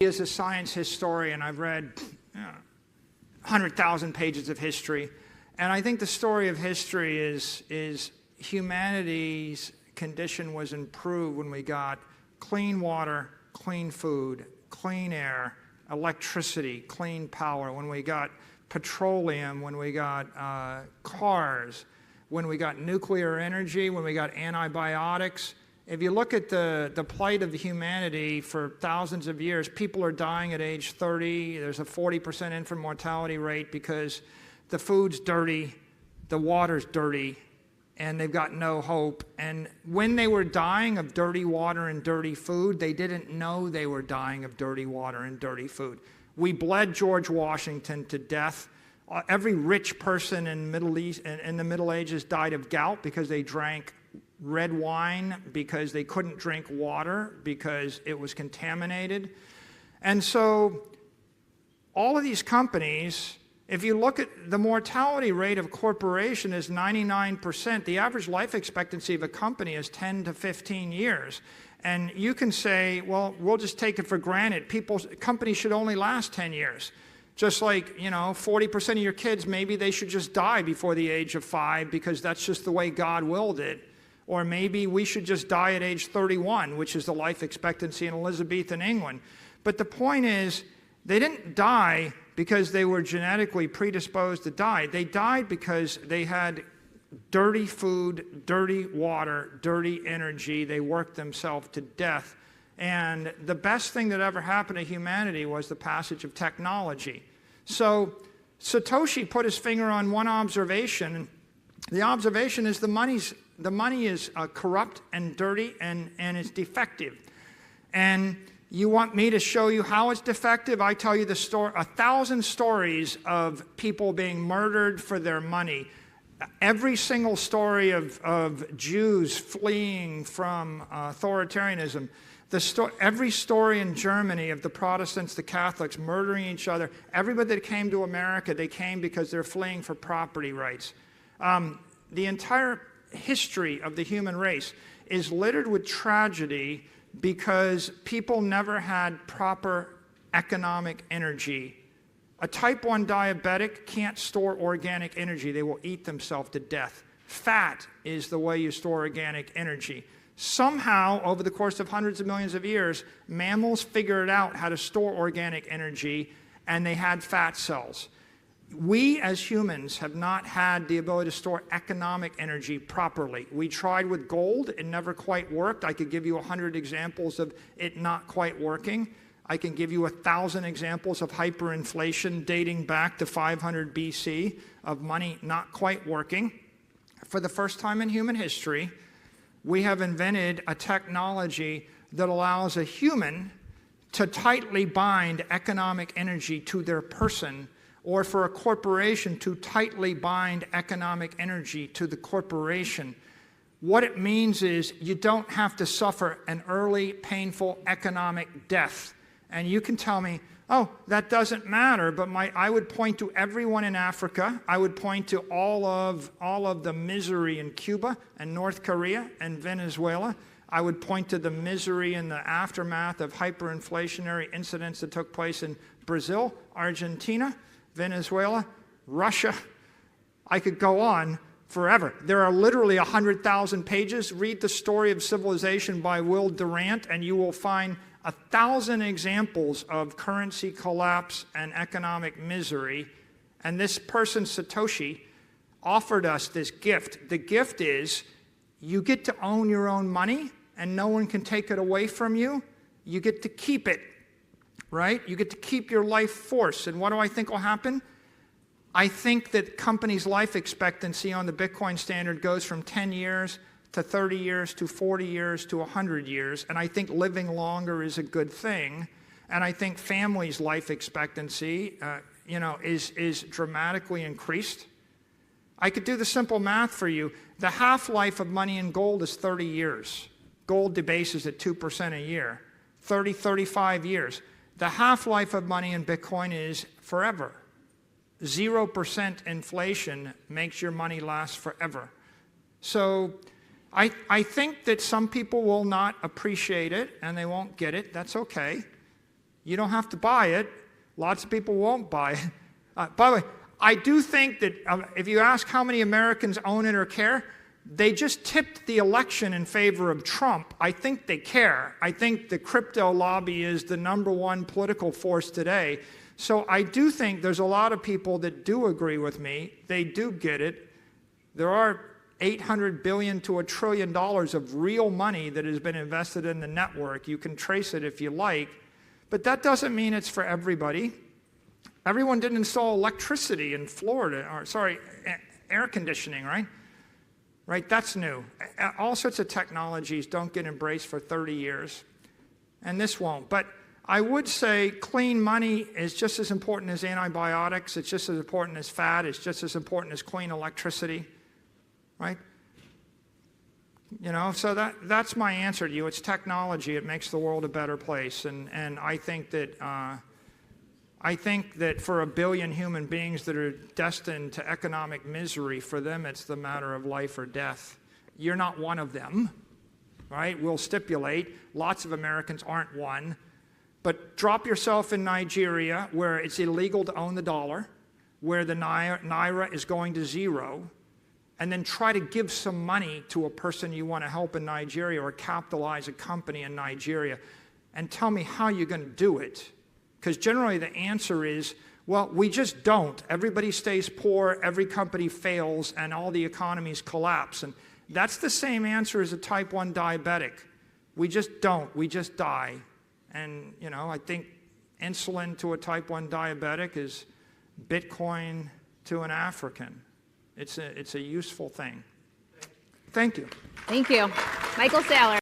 As a science historian, I've read 100,000 pages of history, and I think the story of history is humanity's condition was improved when we got clean water, clean food, clean air, electricity, clean power, when we got petroleum, when we got cars, when we got nuclear energy, when we got antibiotics. If you look at the plight of humanity for thousands of years, people are dying at age 30. There's a 40% infant mortality rate because the food's dirty, the water's dirty, and they've got no hope. And when they were dying of dirty water and dirty food, they didn't know they were dying of dirty water and dirty food. We bled George Washington to death. Every rich person in the Middle Ages died of gout because they drank red wine, because they couldn't drink water because it was contaminated. And so all of these companies, if you look at the mortality rate of corporation is 99%, the average life expectancy of a company is 10 to 15 years. And you can say, well, we'll just take it for granted. Companies should only last 10 years. Just like, 40% of your kids, maybe they should just die before the age of 5 because that's just the way God willed it. Or maybe we should just die at age 31, which is the life expectancy in Elizabethan England. But the point is, they didn't die because they were genetically predisposed to die. They died because they had dirty food, dirty water, dirty energy. They worked themselves to death. And the best thing that ever happened to humanity was the passage of technology. So Satoshi put his finger on one observation. The observation is the money is corrupt and dirty and it's defective. And you want me to show you how it's defective? I tell you the story, 1,000 stories of people being murdered for their money. Every single story of Jews fleeing from authoritarianism. Every story in Germany of the Protestants, the Catholics murdering each other. Everybody that came to America, they came because they're fleeing for property rights. The entire history of the human race is littered with tragedy because people never had proper economic energy. A type 1 diabetic can't store organic energy. They will eat themselves to death. Fat is the way you store organic energy. Somehow, over the course of hundreds of millions of years, mammals figured out how to store organic energy, and they had fat cells. We as humans have not had the ability to store economic energy properly. We tried with gold, it never quite worked. I could give you 100 examples of it not quite working. I can give you 1,000 examples of hyperinflation dating back to 500 BC of money not quite working. For the first time in human history, we have invented a technology that allows a human to tightly bind economic energy to their person, or for a corporation to tightly bind economic energy to the corporation. What it means is you don't have to suffer an early, painful economic death. And you can tell me, oh, that doesn't matter, but I would point to everyone in Africa. I would point to all of the misery in Cuba and North Korea and Venezuela. I would point to the misery in the aftermath of hyperinflationary incidents that took place in Brazil, Argentina, Venezuela, Russia. I could go on forever. There are literally 100,000 pages. Read The Story of Civilization by Will Durant, and you will find 1,000 examples of currency collapse and economic misery. And this person, Satoshi, offered us this gift. The gift is you get to own your own money, and no one can take it away from you. You get to keep it. Right? You get to keep your life force. And what do I think will happen? I think that companies' life expectancy on the Bitcoin standard goes from 10 years to 30 years to 40 years to 100 years. And I think living longer is a good thing. And I think families' life expectancy, is dramatically increased. I could do the simple math for you. The half-life of money in gold is 30 years. Gold debases at 2% a year. 30, 35 years. The half-life of money in Bitcoin is forever. 0% inflation makes your money last forever. So I think that some people will not appreciate it and they won't get it. That's okay. You don't have to buy it. Lots of people won't buy it. By the way, I do think that if you ask how many Americans own it or care, they just tipped the election in favor of Trump. I think they care. I think the crypto lobby is the #1 political force today. So I do think there's a lot of people that do agree with me. They do get it. There are $800 billion to $1 trillion of real money that has been invested in the network. You can trace it if you like, but that doesn't mean it's for everybody. Everyone didn't install electricity in Florida, or sorry, air conditioning, right? Right, that's new. All sorts of technologies don't get embraced for 30 years, and this won't. But I would say clean money is just as important as antibiotics. It's just as important as fat. It's just as important as clean electricity, right? You know, so that's my answer to you. It's technology. It makes the world a better place, and I think that for 1 billion human beings that are destined to economic misery, for them it's the matter of life or death. You're not one of them, right? We'll stipulate. Lots of Americans aren't one. But drop yourself in Nigeria, where it's illegal to own the dollar, where the naira is going to zero, and then try to give some money to a person you want to help in Nigeria or capitalize a company in Nigeria, and tell me how you're going to do it. Because generally the answer is, well, we just don't. Everybody stays poor, every company fails, and all the economies collapse. And that's the same answer as a type 1 diabetic. We just don't. We just die. And, you know, I think insulin to a type 1 diabetic is Bitcoin to an African. It's a useful thing. Thank you. Thank you. Michael Saylor.